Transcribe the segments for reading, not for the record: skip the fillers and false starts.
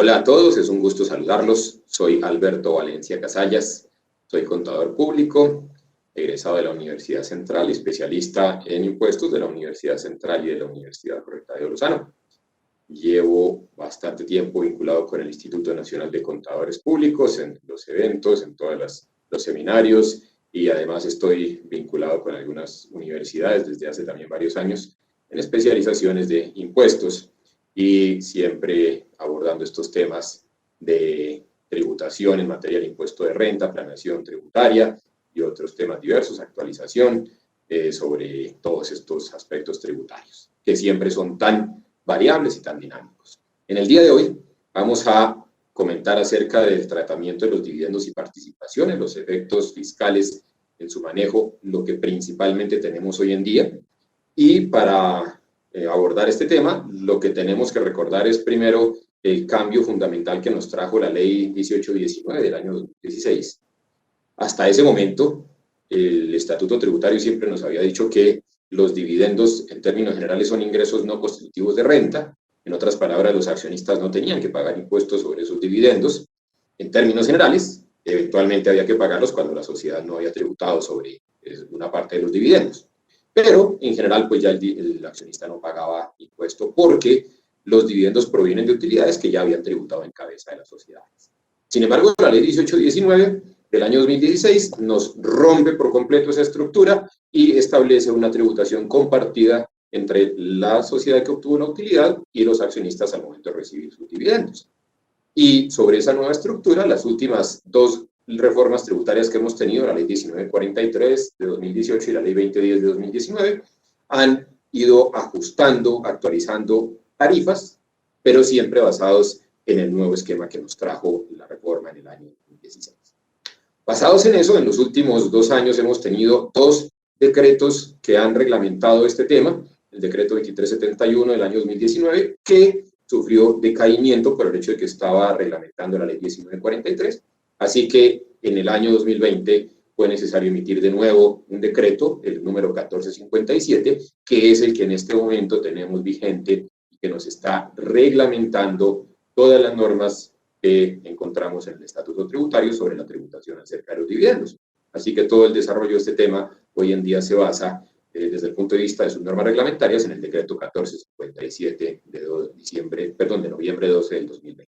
Hola a todos, es un gusto saludarlos. Soy Alberto Valencia Casallas, soy contador público, egresado de la Universidad Central y especialista en impuestos de la Universidad Central y de la Universidad Correcta de Lozano. Llevo bastante tiempo vinculado con el Instituto Nacional de Contadores Públicos, en los eventos, en todos los seminarios, y además estoy vinculado con algunas universidades desde hace también varios años en especializaciones de impuestos, y siempre abordando estos temas de tributación en materia de impuesto de renta, planeación tributaria y otros temas diversos, actualización sobre todos estos aspectos tributarios, que siempre son tan variables y tan dinámicos. En el día de hoy vamos a comentar acerca del tratamiento de los dividendos y participaciones, los efectos fiscales en su manejo, lo que principalmente tenemos hoy en día. Y para abordar este tema, lo que tenemos que recordar es primero el cambio fundamental que nos trajo la ley 1819 del año 2016. Hasta ese momento, el Estatuto Tributario siempre nos había dicho que los dividendos en términos generales son ingresos no constitutivos de renta. En otras palabras, los accionistas no tenían que pagar impuestos sobre esos dividendos. En términos generales, eventualmente había que pagarlos cuando la sociedad no había tributado sobre una parte de los dividendos. Pero, en general, pues ya el accionista no pagaba impuesto porque los dividendos provienen de utilidades que ya habían tributado en cabeza de las sociedades. Sin embargo, la ley 1819 del año 2016 nos rompe por completo esa estructura y establece una tributación compartida entre la sociedad que obtuvo la utilidad y los accionistas al momento de recibir sus dividendos. Y sobre esa nueva estructura, las últimas dos reformas tributarias que hemos tenido, la ley 1943 de 2018 y la ley 2010 de 2019, han ido ajustando, actualizando tarifas, pero siempre basados en el nuevo esquema que nos trajo la reforma en el año 2016. Basados en eso, en los últimos 2 años hemos tenido 2 decretos que han reglamentado este tema, el decreto 2371 del año 2019, que sufrió decaimiento por el hecho de que estaba reglamentando la ley 1943, así que en el año 2020 fue necesario emitir de nuevo un decreto, el número 1457, que es el que en este momento tenemos vigente y que nos está reglamentando todas las normas que encontramos en el Estatuto Tributario sobre la tributación acerca de los dividendos. Así que todo el desarrollo de este tema hoy en día se basa desde el punto de vista de sus normas reglamentarias en el decreto 1457 de noviembre 12 del 2020.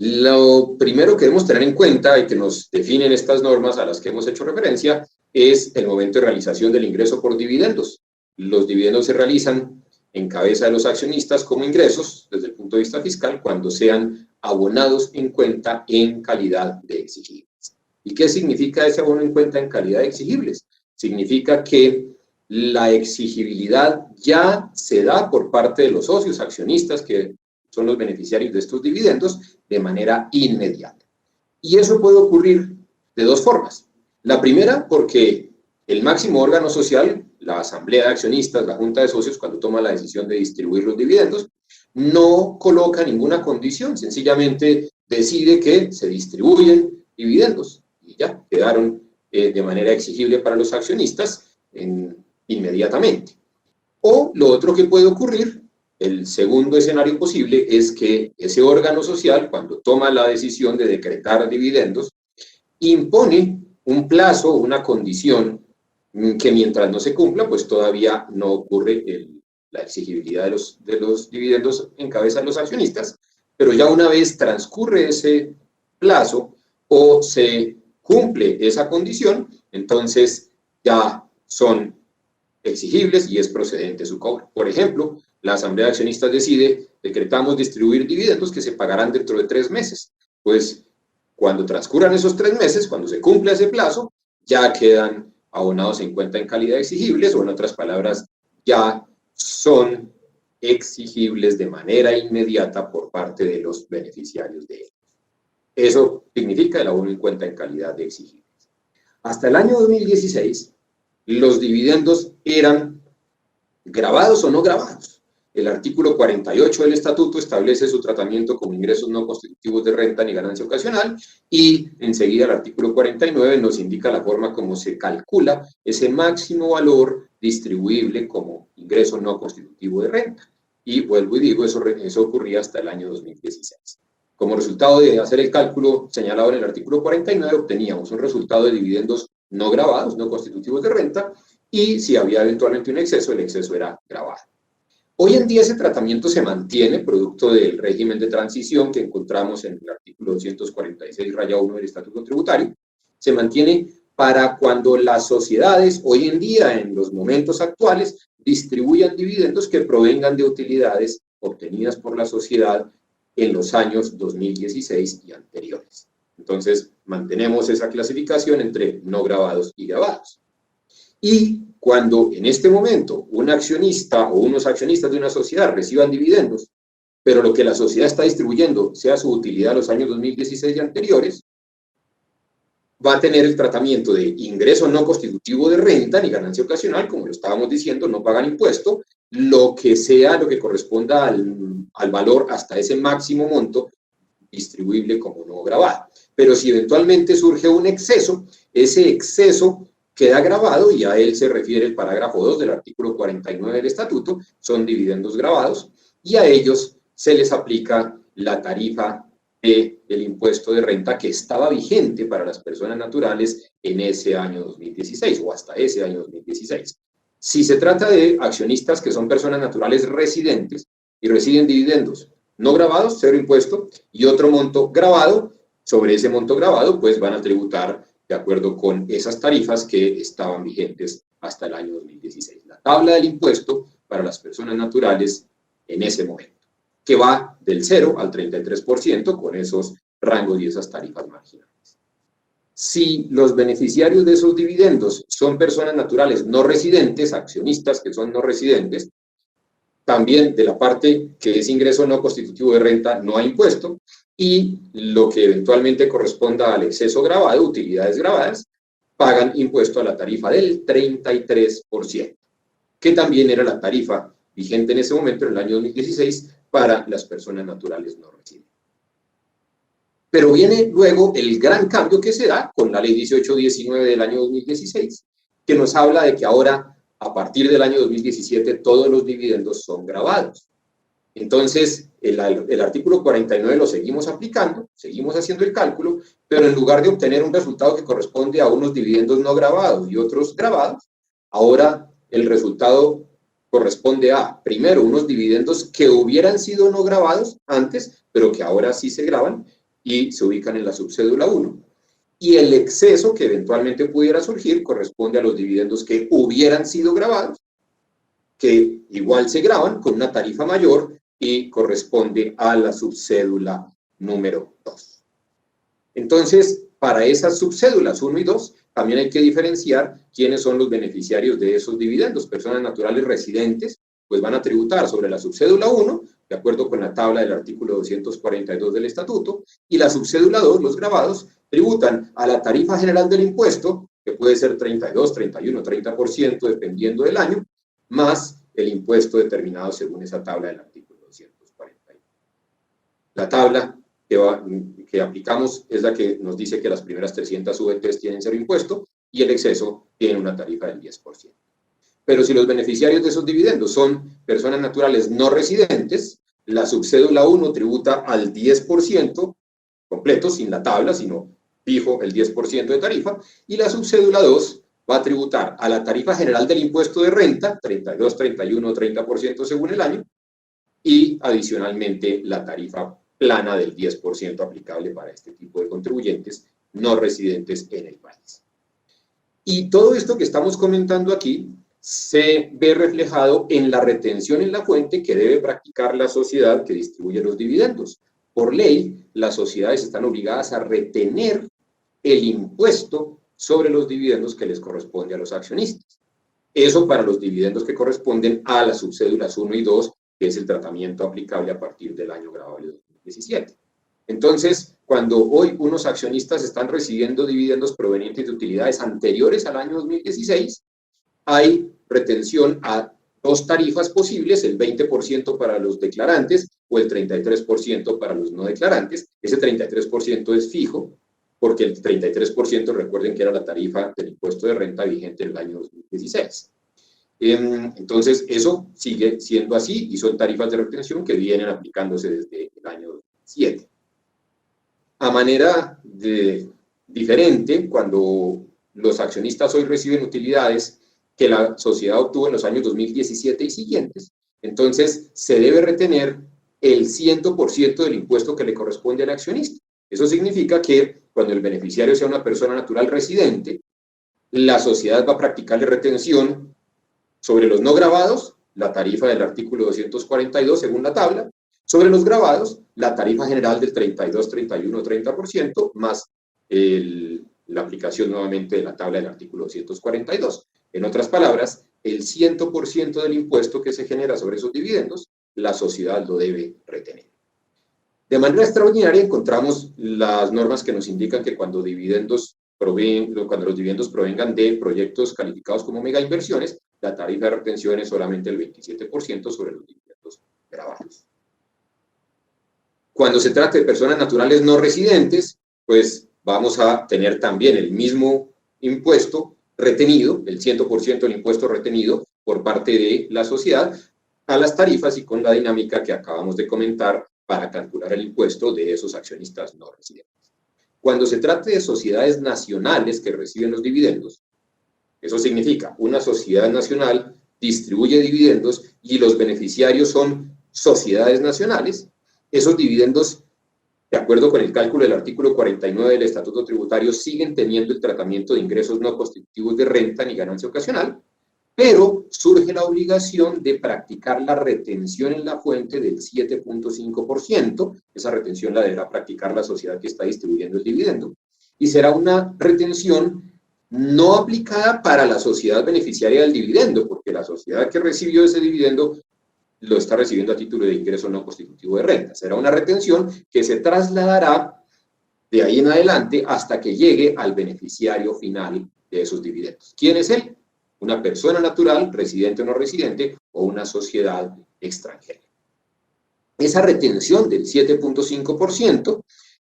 Lo primero que debemos tener en cuenta y que nos definen estas normas a las que hemos hecho referencia es el momento de realización del ingreso por dividendos. Los dividendos se realizan en cabeza de los accionistas como ingresos desde el punto de vista fiscal cuando sean abonados en cuenta en calidad de exigibles. ¿Y qué significa ese abono en cuenta en calidad de exigibles? Significa que la exigibilidad ya se da por parte de los socios accionistas que son los beneficiarios de estos dividendos de manera inmediata. Y eso puede ocurrir de 2 formas. La primera, porque el máximo órgano social, la asamblea de accionistas, la junta de socios, cuando toma la decisión de distribuir los dividendos, no coloca ninguna condición, sencillamente decide que se distribuyen dividendos y ya quedaron de manera exigible para los accionistas inmediatamente. O lo otro que puede ocurrir, el segundo escenario posible, es que ese órgano social, cuando toma la decisión de decretar dividendos, impone un plazo, una condición que mientras no se cumpla, pues todavía no ocurre la exigibilidad de los dividendos en cabeza de los accionistas, pero ya una vez transcurre ese plazo o se cumple esa condición, entonces ya son exigibles y es procedente su cobro. Por ejemplo, la Asamblea de Accionistas decide, decretamos distribuir dividendos que se pagarán dentro de 3 meses. Pues cuando transcurran esos 3 meses, cuando se cumpla ese plazo, ya quedan abonados en cuenta en calidad exigibles, o en otras palabras, ya son exigibles de manera inmediata por parte de los beneficiarios de ellos. Eso significa el abono en cuenta en calidad de exigibles. Hasta el año 2016, los dividendos eran grabados o no grabados. El artículo 48 del Estatuto establece su tratamiento como ingresos no constitutivos de renta ni ganancia ocasional, y enseguida el artículo 49 nos indica la forma como se calcula ese máximo valor distribuible como ingreso no constitutivo de renta. y vuelvo y digo, eso ocurría hasta el año 2016. Como resultado de hacer el cálculo señalado en el artículo 49, obteníamos un resultado de dividendos no gravados, no constitutivos de renta, y si había eventualmente un exceso, el exceso era gravado. Hoy en día ese tratamiento se mantiene, producto del régimen de transición que encontramos en el artículo 246-1 del Estatuto Tributario, se mantiene para cuando las sociedades hoy en día, en los momentos actuales, distribuyan dividendos que provengan de utilidades obtenidas por la sociedad en los años 2016 y anteriores. Entonces, mantenemos esa clasificación entre no gravados y gravados. Y cuando en este momento un accionista o unos accionistas de una sociedad reciban dividendos, pero lo que la sociedad está distribuyendo sea su utilidad a los años 2016 y anteriores, va a tener el tratamiento de ingreso no constitutivo de renta ni ganancia ocasional, como lo estábamos diciendo, no pagan impuesto, lo que sea, lo que corresponda al valor hasta ese máximo monto distribuible como no gravado. Pero si eventualmente surge un exceso, ese exceso queda grabado y a él se refiere el parágrafo 2 del artículo 49 del Estatuto, son dividendos gravados, y a ellos se les aplica la tarifa del impuesto de renta que estaba vigente para las personas naturales en ese año 2016 o hasta ese año 2016. Si se trata de accionistas que son personas naturales residentes y reciben dividendos no gravados, cero impuesto, y otro monto grabado, sobre ese monto grabado, pues van a tributar de acuerdo con esas tarifas que estaban vigentes hasta el año 2016. La tabla del impuesto para las personas naturales en ese momento, que va del 0 al 33% con esos rangos y esas tarifas marginales. Si los beneficiarios de esos dividendos son personas naturales no residentes, accionistas que son no residentes, también de la parte que es ingreso no constitutivo de renta no hay impuesto, y lo que eventualmente corresponda al exceso gravado, utilidades gravadas, pagan impuesto a la tarifa del 33%, que también era la tarifa vigente en ese momento, en el año 2016, para las personas naturales no residentes. Pero viene luego el gran cambio que se da con la ley 1819 del año 2016, que nos habla de que ahora, a partir del año 2017, todos los dividendos son gravados. Entonces, el artículo 49 lo seguimos aplicando, seguimos haciendo el cálculo, pero en lugar de obtener un resultado que corresponde a unos dividendos no gravados y otros gravados, ahora el resultado corresponde a, primero, unos dividendos que hubieran sido no gravados antes, pero que ahora sí se gravan y se ubican en la subcédula 1. Y el exceso que eventualmente pudiera surgir corresponde a los dividendos que hubieran sido gravados, que igual se graban con una tarifa mayor y corresponde a la subcédula número 2. Entonces, para esas subcédulas 1 y 2, también hay que diferenciar quiénes son los beneficiarios de esos dividendos. Personas naturales residentes, pues van a tributar sobre la subcédula 1, de acuerdo con la tabla del artículo 242 del Estatuto, y la subcédula 2, los gravados, tributan a la tarifa general del impuesto, que puede ser 32, 31, 30%, dependiendo del año, más el impuesto determinado según esa tabla del artículo 241. La tabla que aplicamos es la que nos dice que las primeras 300 VTs tienen cero impuesto y el exceso tiene una tarifa del 10%. Pero si los beneficiarios de esos dividendos son personas naturales no residentes, la subcédula 1 tributa al 10% completo, sin la tabla, sino fijo el 10% de tarifa, y la subcédula 2 va a tributar a la tarifa general del impuesto de renta, 32, 31, 30% según el año, y adicionalmente la tarifa plana del 10% aplicable para este tipo de contribuyentes no residentes en el país. Y todo esto que estamos comentando aquí se ve reflejado en la retención en la fuente que debe practicar la sociedad que distribuye los dividendos. Por ley, las sociedades están obligadas a retener el impuesto sobre los dividendos que les corresponde a los accionistas. Eso para los dividendos que corresponden a las subcédulas 1 y 2, que es el tratamiento aplicable a partir del año gravable de 2017. Entonces, cuando hoy unos accionistas están recibiendo dividendos provenientes de utilidades anteriores al año 2016, hay retención a dos tarifas posibles, el 20% para los declarantes o el 33% para los no declarantes. Ese 33% es fijo, porque el 33% recuerden que era la tarifa del impuesto de renta vigente en el año 2016. Entonces, eso sigue siendo así y son tarifas de retención que vienen aplicándose desde el año 2007. A manera diferente, cuando los accionistas hoy reciben utilidades que la sociedad obtuvo en los años 2017 y siguientes, entonces se debe retener el 100% del impuesto que le corresponde al accionista. Eso significa que cuando el beneficiario sea una persona natural residente, la sociedad va a practicarle retención sobre los no gravados, la tarifa del artículo 242 según la tabla, sobre los gravados, la tarifa general del 32, 31, 30%, más la aplicación nuevamente de la tabla del artículo 242. En otras palabras, el 100% del impuesto que se genera sobre esos dividendos, la sociedad lo debe retener. De manera extraordinaria encontramos las normas que nos indican que cuando los dividendos provengan de proyectos calificados como mega inversiones, la tarifa de retención es solamente el 27% sobre los dividendos gravados. Cuando se trata de personas naturales no residentes, pues vamos a tener también el mismo impuesto retenido, el 100% del impuesto retenido por parte de la sociedad a las tarifas y con la dinámica que acabamos de comentar para calcular el impuesto de esos accionistas no residentes. Cuando se trate de sociedades nacionales que reciben los dividendos, eso significa una sociedad nacional distribuye dividendos y los beneficiarios son sociedades nacionales, esos dividendos, de acuerdo con el cálculo del artículo 49 del Estatuto Tributario, siguen teniendo el tratamiento de ingresos no constitutivos de renta ni ganancia ocasional, pero surge la obligación de practicar la retención en la fuente del 7.5%, esa retención la deberá practicar la sociedad que está distribuyendo el dividendo, y será una retención no aplicada para la sociedad beneficiaria del dividendo, porque la sociedad que recibió ese dividendo lo está recibiendo a título de ingreso no constitutivo de renta. Será una retención que se trasladará de ahí en adelante hasta que llegue al beneficiario final de esos dividendos. ¿Quién es él? Una persona natural, residente o no residente, o una sociedad extranjera. Esa retención del 7.5%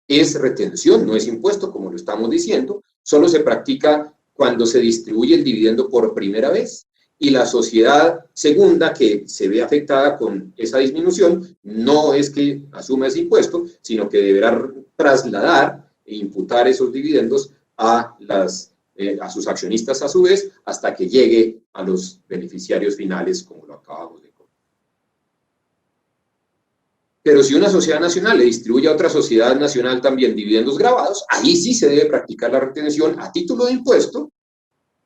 es retención, no es impuesto, como lo estamos diciendo, solo se practica cuando se distribuye el dividendo por primera vez y la sociedad segunda que se ve afectada con esa disminución no es que asuma ese impuesto, sino que deberá trasladar e imputar esos dividendos a sus accionistas a su vez hasta que llegue a los beneficiarios finales, como lo acabamos de comentar. Pero si una sociedad nacional le distribuye a otra sociedad nacional también dividendos gravados, ahí sí se debe practicar la retención a título de impuesto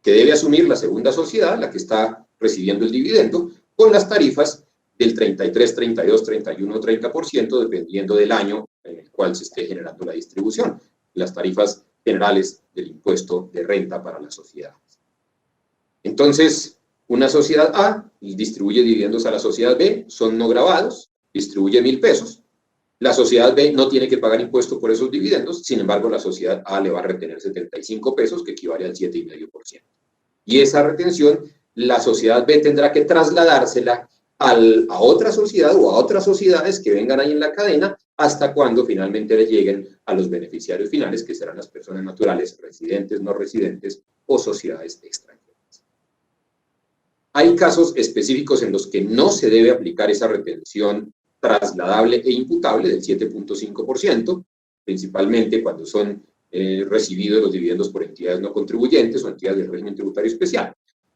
que debe asumir la segunda sociedad, la que está recibiendo el dividendo, con las tarifas del 33, 32, 31, 30%, dependiendo del año en el cual se esté generando la distribución. Las tarifas generales del impuesto de renta para las sociedades. Entonces, una sociedad A distribuye dividendos a la sociedad B, son no gravados, distribuye 1.000 pesos. La sociedad B no tiene que pagar impuesto por esos dividendos, sin embargo, la sociedad A le va a retener 75 pesos, que equivale al 7,5%. Y esa retención, la sociedad B tendrá que trasladársela a otra sociedad o a otras sociedades que vengan ahí en la cadena hasta cuando finalmente le lleguen a los beneficiarios finales, que serán las personas naturales, residentes, no residentes o sociedades extranjeras. Hay casos específicos en los que no se debe aplicar esa retención trasladable e imputable del 7.5%, principalmente cuando son recibidos los dividendos por entidades no contribuyentes o entidades del régimen tributario especial.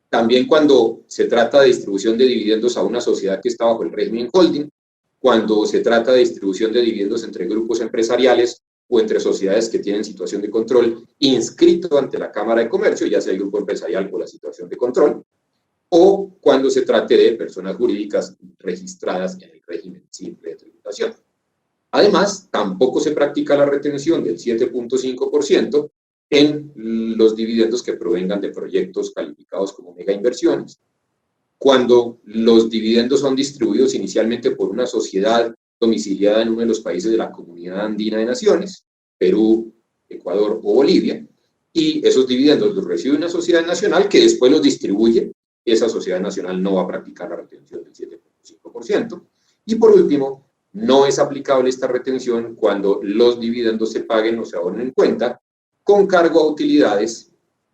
También cuando se trata de distribución de dividendos a una sociedad que está bajo el régimen holding, cuando se trata de distribución de dividendos entre grupos empresariales o entre sociedades que tienen situación de control inscrito ante la Cámara de Comercio, ya sea el grupo empresarial o la situación de control, o cuando se trate de personas jurídicas registradas en el régimen simple de tributación. Además, tampoco se practica la retención del 7.5% en los dividendos que provengan de proyectos calificados como mega inversiones. Cuando los dividendos son distribuidos inicialmente por una sociedad domiciliada en uno de los países de la Comunidad Andina de Naciones, Perú, Ecuador o Bolivia, y esos dividendos los recibe una sociedad nacional que después los distribuye, esa sociedad nacional no va a practicar la retención del 7.5%. Y por último, no es aplicable esta retención cuando los dividendos se paguen o se abonen en cuenta con cargo a utilidades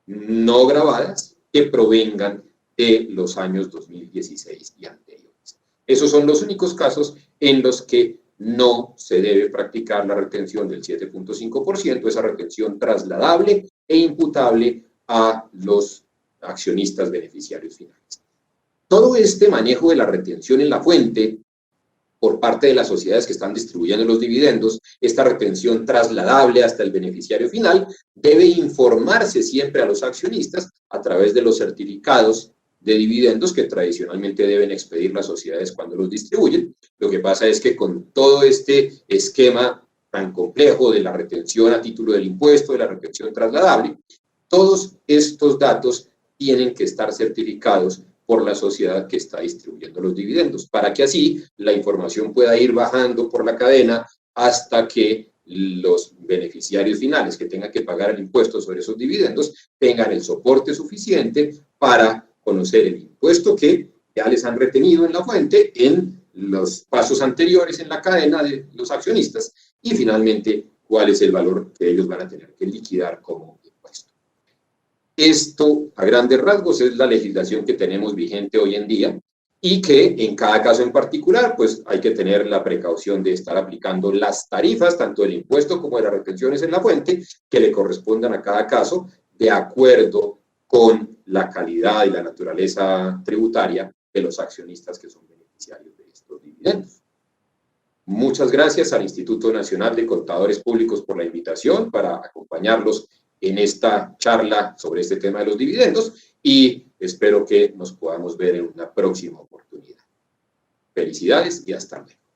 no gravadas que provengan de los años 2016 y anteriores. Esos son los únicos casos en los que no se debe practicar la retención del 7.5%, esa retención trasladable e imputable a los accionistas beneficiarios finales. Todo este manejo de la retención en la fuente por parte de las sociedades que están distribuyendo los dividendos, esta retención trasladable hasta el beneficiario final, debe informarse siempre a los accionistas a través de los certificados de dividendos que tradicionalmente deben expedir las sociedades cuando los distribuyen. Lo que pasa es que con todo este esquema tan complejo de la retención a título del impuesto, de la retención trasladable, todos estos datos tienen que estar certificados por la sociedad que está distribuyendo los dividendos, para que así la información pueda ir bajando por la cadena hasta que los beneficiarios finales que tengan que pagar el impuesto sobre esos dividendos tengan el soporte suficiente para conocer el impuesto que ya les han retenido en la fuente en los pasos anteriores en la cadena de los accionistas y finalmente cuál es el valor que ellos van a tener que liquidar como impuesto. Esto, a grandes rasgos, es la legislación que tenemos vigente hoy en día y que en cada caso en particular, pues hay que tener la precaución de estar aplicando las tarifas, tanto del impuesto como de las retenciones en la fuente, que le correspondan a cada caso, de acuerdo con la calidad y la naturaleza tributaria de los accionistas que son beneficiarios de estos dividendos. Muchas gracias al Instituto Nacional de Contadores Públicos por la invitación para acompañarlos en esta charla sobre este tema de los dividendos y espero que nos podamos ver en una próxima oportunidad. Felicidades y hasta luego.